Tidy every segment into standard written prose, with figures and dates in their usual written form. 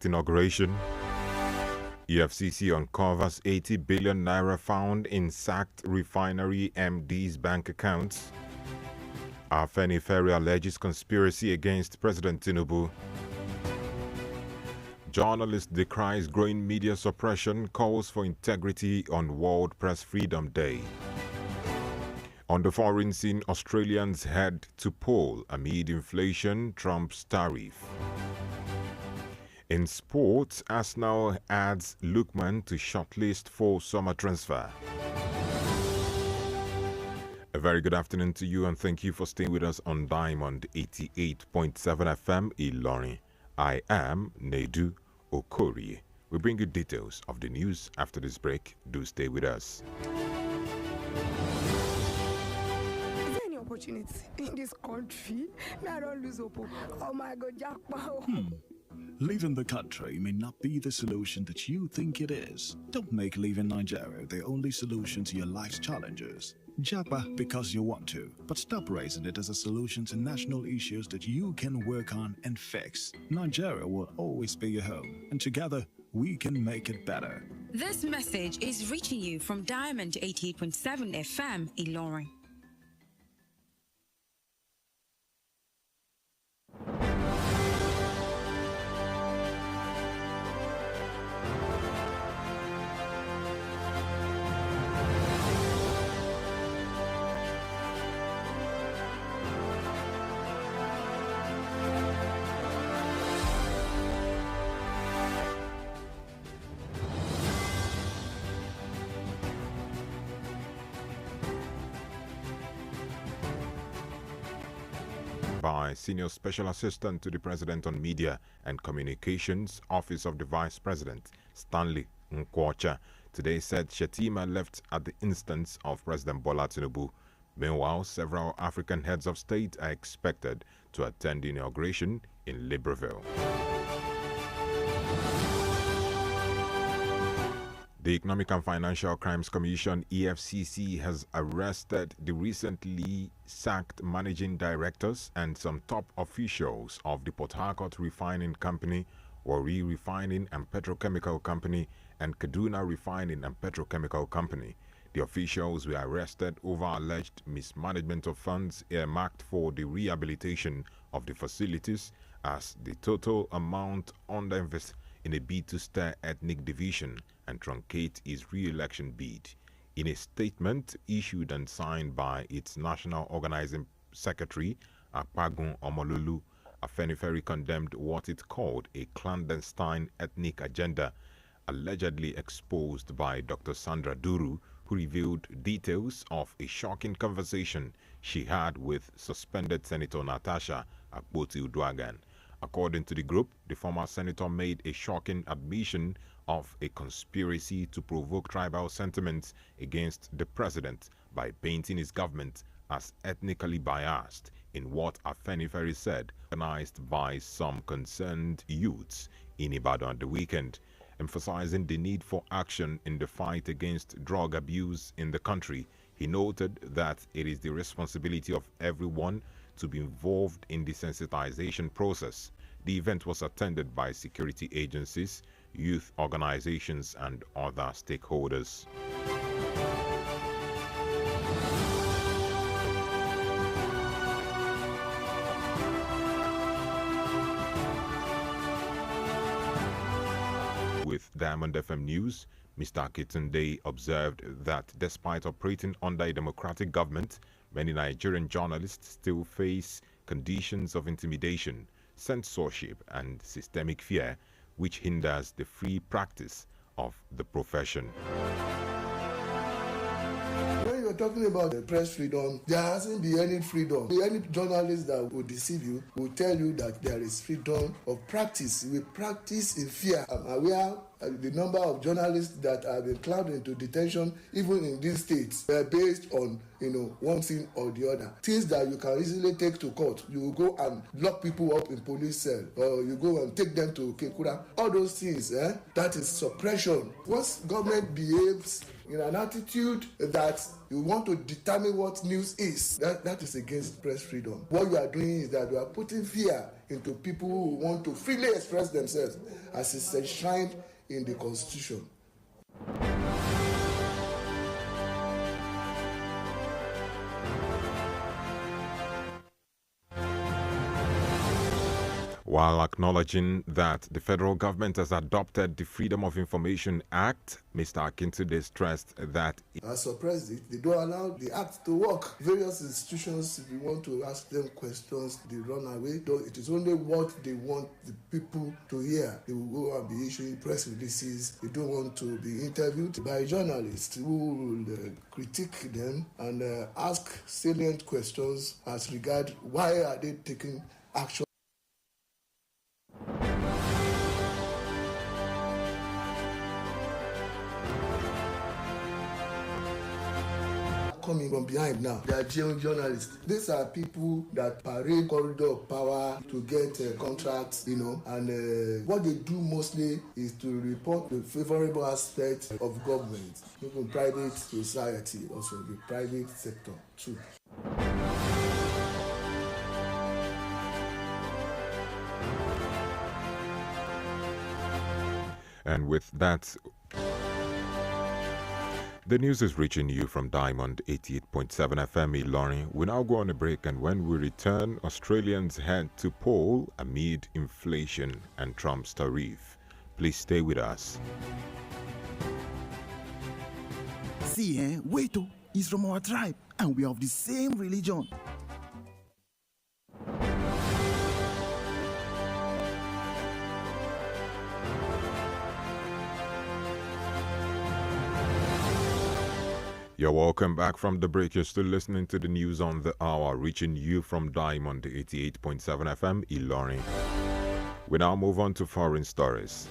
Project inauguration. EFCC uncovers 80 billion naira found in sacked refinery MD's bank accounts. Afenifere alleges conspiracy against President Tinubu. Journalist decries growing media suppression, calls for integrity on World Press Freedom Day. On the foreign scene, Australians head to poll amid inflation, Trump's tariff. In sports, Arsenal adds Lookman to shortlist for summer transfer. A very good afternoon to you and thank you for staying with us on Diamond 88.7 FM Ilorin. I am Nedu Okorie. We bring you details of the news after this break. Do stay with us. Is there any opportunity in this country? I don't lose hope. Oh my God, jackpot. Leaving the country may not be the solution that you think it is. Don't make leaving Nigeria the only solution to your life's challenges. Japa because you want to, but stop raising it as a solution to national issues that you can work on and fix. Nigeria will always be your home, and together we can make it better. This message is reaching you from Diamond 88.7 FM Ilorin. By Senior Special Assistant to the President on Media and Communications, Office of the Vice President, Stanley Nkwocha, today said Shetima left at the instance of President Bola Tinubu. Meanwhile, several African heads of state are expected to attend the inauguration in Libreville. The Economic and Financial Crimes Commission, EFCC, has arrested the recently sacked managing directors and some top officials of the Port Harcourt Refining Company, Warri Refining and Petrochemical Company, and Kaduna Refining and Petrochemical Company. The officials were arrested over alleged mismanagement of funds earmarked for the rehabilitation of the facilities, as the total amount underinvested in a bid to stir ethnic division and truncate his re-election bid. In a statement issued and signed by its National Organizing Secretary, Akpagun Omololu, Afenifere condemned what it called a clandestine ethnic agenda allegedly exposed by Dr. Sandra Duru, who revealed details of a shocking conversation she had with suspended Senator Natasha Akpoti-Uduaghan. According to the group, the former senator made a shocking admission of a conspiracy to provoke tribal sentiments against the president by painting his government as ethnically biased in what Afenifere said organized by some concerned youths in Ibadan on the weekend. Emphasizing the need for action in the fight against drug abuse in the country, he noted that it is the responsibility of everyone to be involved in the sensitization process. The event was attended by security agencies, youth organizations, and other stakeholders. With Diamond FM News, Mr. Akitunde observed that despite operating under a democratic government, many Nigerian journalists still face conditions of intimidation, censorship, and systemic fear, which hinders the free practice of the profession. When you're talking about the press freedom, there hasn't been any freedom. Any journalist that will deceive you will tell you that there is freedom of practice. We practice in fear. I'm aware the number of journalists that have been clamped into detention, even in these states, based on one thing or the other. Things that you can easily take to court. You go and lock people up in police cell, or you go and take them to Kekura. All those things, that is suppression. Once government behaves in an attitude that you want to determine what news is, that is against press freedom. What you are doing is that you are putting fear into people who want to freely express themselves as is enshrined in the Constitution. While acknowledging that the federal government has adopted the Freedom of Information Act, Mr. Akintunde stressed that As suppressed it, they don't allow the act to work. Various institutions, if you want to ask them questions, they run away. It is only what they want the people to hear. They will go and be issuing press releases. They don't want to be interviewed by journalists who will critique them and ask salient questions as regard why are they taking action. Coming from behind now. They are journalists. These are people that parade corridor of power to get contracts, and what they do mostly is to report the favorable aspects of government, even private society, also the private sector too. And with that, the news is reaching you from Diamond 88.7 FM Ilorin. We now go on a break, and when we return, Australians head to poll amid inflation and Trump's tariff. Please stay with us. See, Weto is from our tribe, and we are of the same religion. You're welcome back from the break. You're still listening to the news on the hour, reaching you from Diamond 88.7 FM Ilorin. We now move on to foreign stories.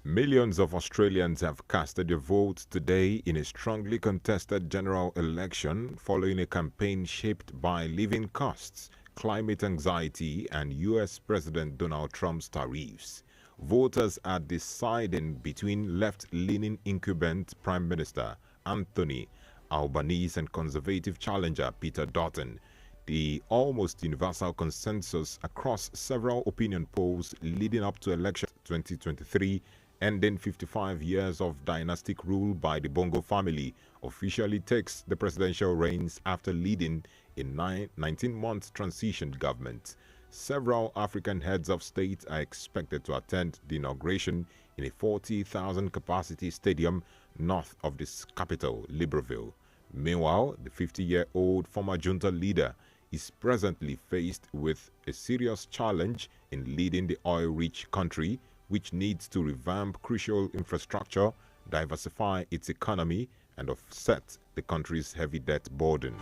Millions of Australians have casted their votes today in a strongly contested general election following a campaign shaped by living costs, climate anxiety, and U.S. President Donald Trump's tariffs. Voters are deciding between left-leaning incumbent Prime Minister Anthony Albanese and conservative challenger Peter Dutton. The almost universal consensus across several opinion polls leading up to election 2023, ending 55 years of dynastic rule by the Bongo family, officially takes the presidential reins after leading a 19-month transition government. Several African heads of state are expected to attend the inauguration in a 40,000 capacity stadium north of the capital, Libreville. Meanwhile, the 50-year-old former junta leader is presently faced with a serious challenge in leading the oil-rich country, which needs to revamp crucial infrastructure, diversify its economy, and offset the country's heavy debt burden.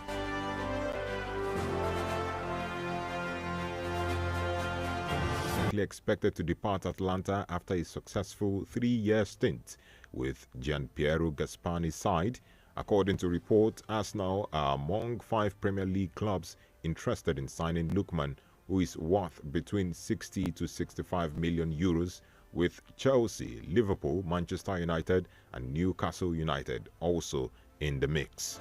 Expected to depart Atlanta after a successful 3-year stint with Gianpiero Gaspani's side. According to reports, Arsenal are among 5 Premier League clubs interested in signing Lookman, who is worth between 60 to 65 million euros, with Chelsea, Liverpool, Manchester United and Newcastle United also in the mix.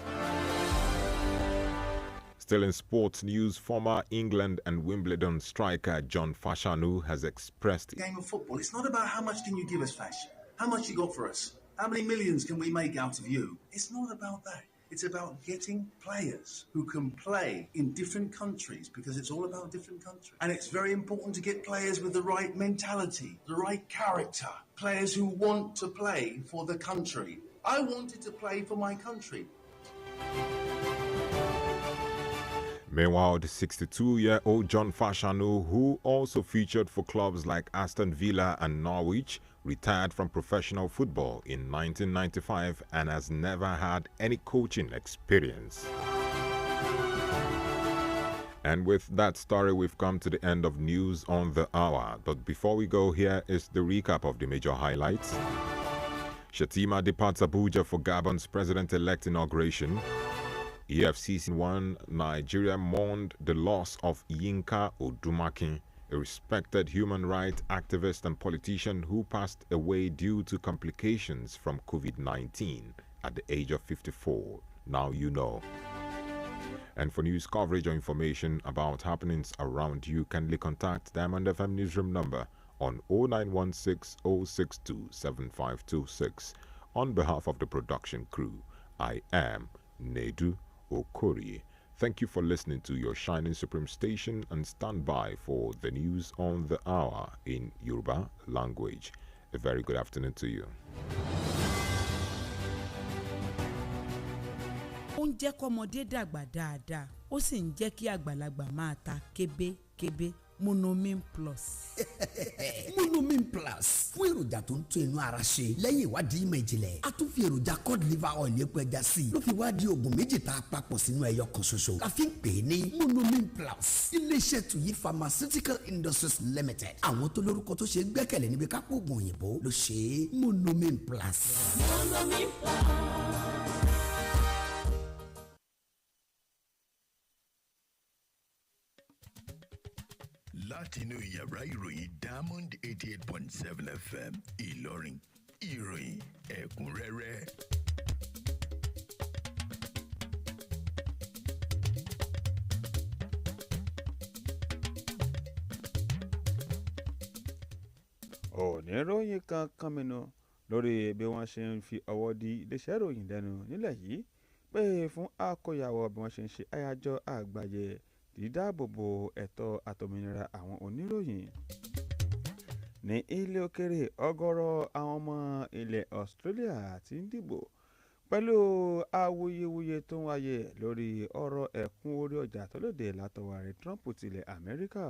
Still in sports news, former England and Wimbledon striker John Fashanu has expressed... Game of football, it's not about how much can you give us, Fash. How much you got for us? How many millions can we make out of you? It's not about that. It's about getting players who can play in different countries, because it's all about different countries. And it's very important to get players with the right mentality, the right character, players who want to play for the country. I wanted to play for my country. Meanwhile, the 62-year-old John Fashanu, who also featured for clubs like Aston Villa and Norwich, retired from professional football in 1995 and has never had any coaching experience. And with that story, we've come to the end of news on the hour. But before we go, here is the recap of the major highlights. Shatima departs Abuja for Gabon's president-elect inauguration. EFCC 1 Nigeria mourned the loss of Yinka Odumakin, a respected human rights activist and politician who passed away due to complications from COVID-19 at the age of 54. Now you know. And for news coverage or information about happenings around you, kindly contact Diamond FM newsroom number on 0916 062 7526. On behalf of the production crew, I am Nedu Okorie. Thank you for listening to your Shining Supreme station, and stand by for the news on the hour in Yoruba language. A very good afternoon to you. Ó ń jẹ́ kọ́mọdé dàgbà dáadáa, ó sì ń jẹ́ kí àgbàlagbà máa ta kébékébé. Monomin Plus. Monomin Plus fún èròjà tó ń tún inú ara ṣe lẹ́yìn ìwádìí ìmọ̀ ìjìnlẹ̀. A tún fi èròjà cod liver oil epo ẹja sí i ló fi wá di oògùn méjì tá a papọ̀ sínú ẹyọ kan ṣoṣo. La fi ń pè é ní Monomin Plus. Iléeṣẹ́ Tuyi Pharmaceutical Industries Limited. Àwọn tó lórúkọ tó ṣe é gbẹ́kẹ̀lé níbi kápò oògùn òyìnbó ló ṣe é. Monomin Plus. Monomin Plus. látinú yàrá ìròyìn Diamond 88.7 FM Ìlọrin, ìròyìn ẹ̀kúnrẹ́rẹ́. oníròyìn kan kánmínú lórí bí wọ́n ṣe ń fi ọwọ́ di iléeṣẹ́ ìròyìn lẹ́nu nílẹ̀ yìí pé fún àkóyawọ́ bí wọ́n ṣe ń ṣe àyájọ́ àgbáyé dídáàbòbò ẹ̀tọ́ àtòmìnira àwọn oníròyìn. Ní ilé òkèrè, ọ̀gọ̀rọ̀ àwọn ọmọ ilẹ̀ Australia ti ń dìbò pẹ̀lú awuyewuye tó ń wáyé lórí ọ̀rọ̀ ẹ̀kún orí ọjà tó lòdì látọwọ́ ààrẹ Trump tilẹ̀ Amẹ́ríkà.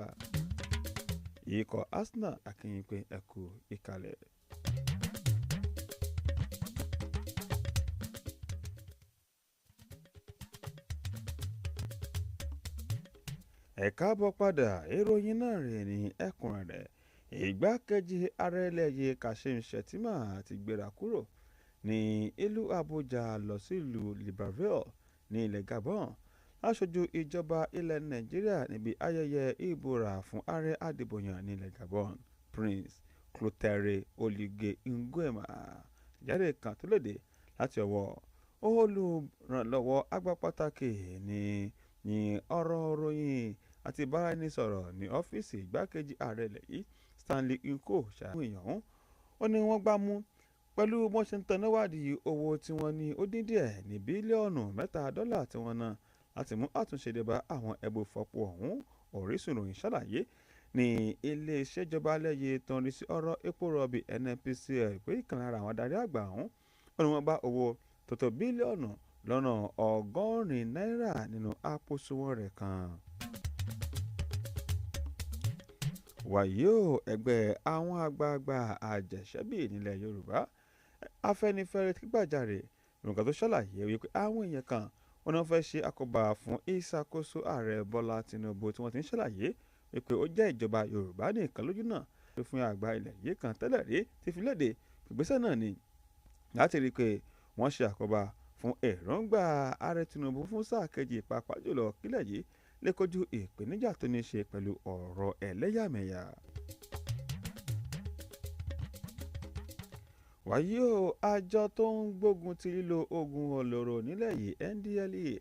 Ikọ̀ Arsenal akínyìn pé ẹ̀kú ìkàlẹ̀. Ẹ káàbọ̀ padà, ìròyìn náà rèé ní ẹ̀kúnrẹ́rẹ́. Ìgbákejì ààrẹ ilẹ̀ yìí Kashim Shettima ti gbéra kúrò ní ìlú Abuja lọ sí ìlú Libreville ní ilẹ̀ Gabon aṣojú ìjọba ilẹ̀ Nàìjíríà níbi ayẹyẹ ìbúra fún ààrẹ adìbòyàn ní ilẹ̀ Gabon Prince Clotaire Oligui Nguema. Jáde kan tó lòdì láti ọwọ́ olùrànlọ́wọ́ àgbà pàtàkì ní ọ̀rọ̀ ròyìn àti ìbáraẹnisọ̀rọ̀ ní ọ́fíìsì ìgbákejì ààrẹ ilẹ̀ yìí Stanley Nko ṣàwọn èèyàn ó ní wọ́n gbá mú pẹ̀lú wọ́n ṣe ń tan níwádìí owó tí wọ́n ní ó dín díẹ̀ ní bílíọ̀nù $3 tí wọ́n ná láti mú àtúnṣe dé bá àwọn ẹbùfọ̀pọ̀ ọ̀hún. Orísun ìròyìn ṣàlàyé ní iléeṣẹ́ ìjọba lẹ́yẹ tó ń rí sí ọ̀rọ̀ epo rọ̀bì NNPCL pé ìkan lára àwọn adarí àgbà ọ̀hún ó ní wọ́n bá owó tó tó bílíọ̀nù lọ́nà $100 nínú àpòsùnwọ̀n rẹ̀ kan. Wàyí o, ẹgbẹ́ àwọn àgbààgbà àjẹsẹ́bí nílẹ̀ Yorùbá Afẹ́nifẹ́re ti gbàjarè nǹkan tó ṣàlàyé wípé àwọn èèyàn kan wọn náà fẹ́ ṣe àkóbá fún ìṣàkóso ààrẹ Bọ́lá Tinubu tí wọ́n ti ń ṣàlàyé wípé ó jẹ́ ìjọba Yorùbá nìkan lójú náà tó fún àgbà ilẹ̀ yìí kan tẹ́lẹ̀ rí ti fi léde ìgbésẹ̀ náà ni láti rí i pé wọ́n ṣe àkóbá fún èròǹgbà ààrẹ Tinubu fún sáà kejì pàápàá jùlọ kílẹ̀ yìí lè kojú ìpèníjà tó ní ṣe pẹ̀lú ọ̀rọ̀ ẹlẹ́yàmẹ̀yà. Wàyí o, àjọ tó ń gbógun ti lílo oògùn olóró nílẹ̀ yìí NDLEA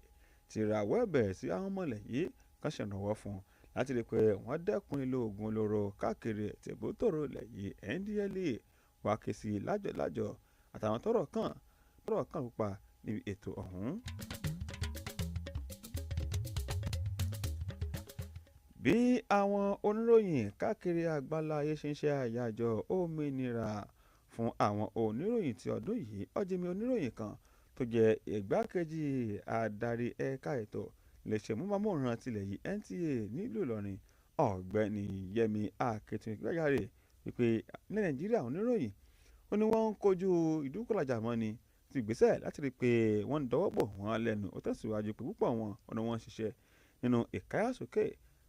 ti rawọ́ ẹ̀bẹ̀ sí àwọn ọmọlẹ̀ yìí kan ṣèrànwọ́ fún láti rí i pé wọ́n dẹ́kun lílo oògùn olóró káàkiri tìbútòrò ilẹ̀ yìí. NDLEA wá ké sí lájọ̀lájọ̀ àtàwọn tọ́rọ̀ kàn pupa níbi ètò ọ̀hún. Bí àwọn oníròyìn káàkiri àgbáláyé ṣe ń ṣe àyájọ́ òmìnira fún àwọn oníròyìn ti ọdún yìí, ọ̀jẹ̀mí oníròyìn kan tó jẹ́ ìgbákejì adarí ẹ̀ka ètò iléeṣẹ́ móhùnmáwòrán tilẹ̀ yìí NTA nílùú Ìlọrin ọ̀gbẹ́ni Yẹmi Akétúndé gbàjáre wípé ní Nàìjíríà oníròyìn ó ní wọ́n ń kojú ìdúkọ̀lájà mọ́ni ti ìgbésẹ̀ láti rí i pé wọ́n ń dọwọ́ bò wọ́n lẹ́nu. Ó tẹ̀síwájú pé púpọ̀ wọn ọ̀nà wọn ṣiṣẹ́ nínú ìkáyàsókè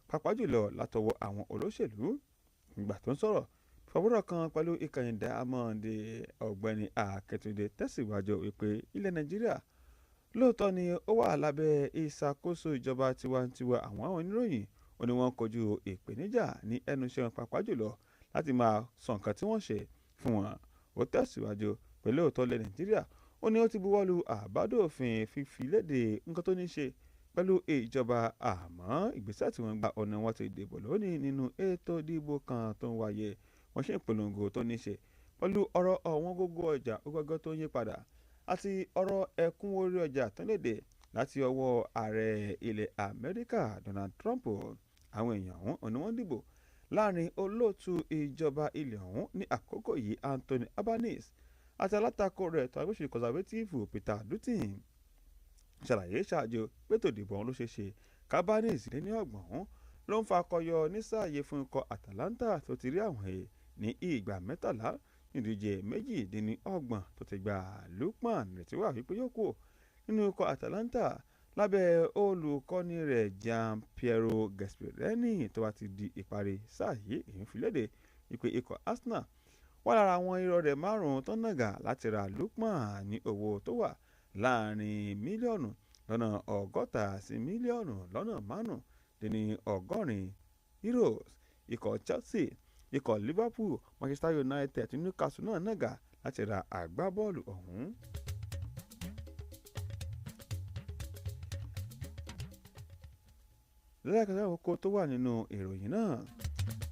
pàápàá jùlọ látọwọ́ àwọn olóṣèlú. Ìgbà tó ń sọ̀rọ̀ fọwọ́rọ̀ kan pẹ̀lú ìkànnì Diamond, ọ̀gbẹ́ni Akétúndé tẹ̀síwájú wípé ilẹ̀ Nàìjíríà lóòótọ́ ni ó wà lábẹ́ ìṣàkóso ìjọba tiwantiwa. Àwọn oníròyìn ó ní wọ́n kojú ìpèníjà ní ẹnu iṣẹ́ wọn pàápàá jùlọ láti máa sọ nǹkan tí wọ́n ṣe fún wọn. Ó tẹ̀síwájú pé lóòótọ́ ilẹ̀ Nàìjíríà ó ní ó ti buwọ́lu àbádòfin fífi léde nǹkan tó ní ṣe pẹ̀lú ìjọba àmọ́ ìgbésẹ̀ tí wọ́n gba ọ̀nà wọn ti dìbò lónìí nínú ètò ìdìbò kan tó ń wáyé wọ́n ṣe ìpolongo tó ní ṣe pẹ̀lú ọ̀rọ̀ ọ̀wọ́n gógó ọjà ogógó tó ń yí padà àti ọ̀rọ̀ ẹ̀kúnwó orí ọjà tó léde láti ọwọ́ ààrẹ ilẹ̀ Amẹ́ríkà Donald Trump. Àwọn èèyàn ọ̀hún ni wọ́n dìbò láàrin olóòtú ìjọba ilẹ̀ ọ̀hún ní àkókò yìí Anthony Albanese àti alátakò rẹ̀ tó agbésùn conservative Peter Dutton ṣàlàyé ṣáájú pétò ìdìbò ọ̀hún ló ṣe ṣe Albanese lé ní ọgbọ̀n ló ń fakọyọ nísààyè fún ikọ̀ Atalanta tó ti rí àwọn èè ní ìgbà mẹ́tàlá ìdíje méjìdínlọ́gbọ̀n tó ti gba Lukman retí wà wípé yóò kú nínú ikọ̀ Atalanta lábẹ́ olùkọ́ni rẹ̀ Gian Piero Gasperini tó wá ti di ìparí sáà yìí èyí fi léde wípé ikọ̀ Arsenal wà lára àwọn irọ́ rẹ̀ márùn-ún tó nàgà láti ra Lukman ní owó tó wà láàrin mílíọ̀nù lọ́nà 60 sí mílíọ̀nù lọ́nà 85 euros. Ikọ̀ Chelsea, ikọ̀ Liverpool, Manchester United àti Newcastle náà nàgà láti ra àgbábọ́ọ̀lù ọ̀hún. lẹ́yìn àkókò tó wà nínú ìròyìn náà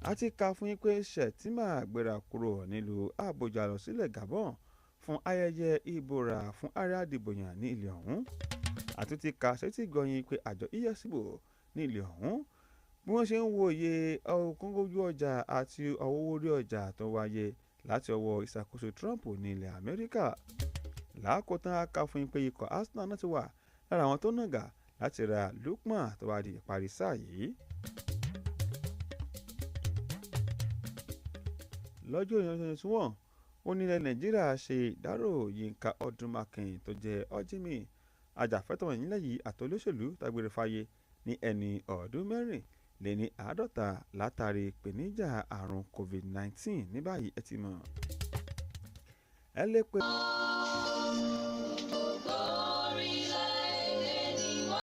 a ti kà fún yín pé Shettima gbéra kúrò nílùú Àbújá lọ sílẹ̀ Gabon fún ayẹyẹ ìbúra fún ààrẹ adìbòyàn ní ilẹ̀ ọ̀hún. àti ti kà sétí gbọ̀yìn pé àjọ EFCC ní ilẹ̀ ọ̀hún bí wọ́n ṣe ń wòye ọ̀kọ́ngójú ọjà àti owó orí ọjà tó wáyé láti ọwọ́ ìṣàkóso Trump ní ilẹ̀ Amẹ́ríkà. lákòótán a kà fún yín pé ikọ̀ Arsenal náà ti wà lára àwọn tó nàgà láti ra Lukman tó wá di ìparí sáà yìí. lọ́jọ́ ìyẹn tí wọ́n ó nílẹ̀ Nàìjíríà ṣe ìdárò Yínká Ọdúnmákin tó jẹ́ Ọ̀jìmì ajàfẹ́tọ̀ọ́ nílẹ̀ yìí àtolóṣèlú tágbére fáyé ní ẹni ọdún 54 látàrí ìpèníjà àrùn COVID-19 ní báyìí ẹ ti mọ̀. ẹ lè pe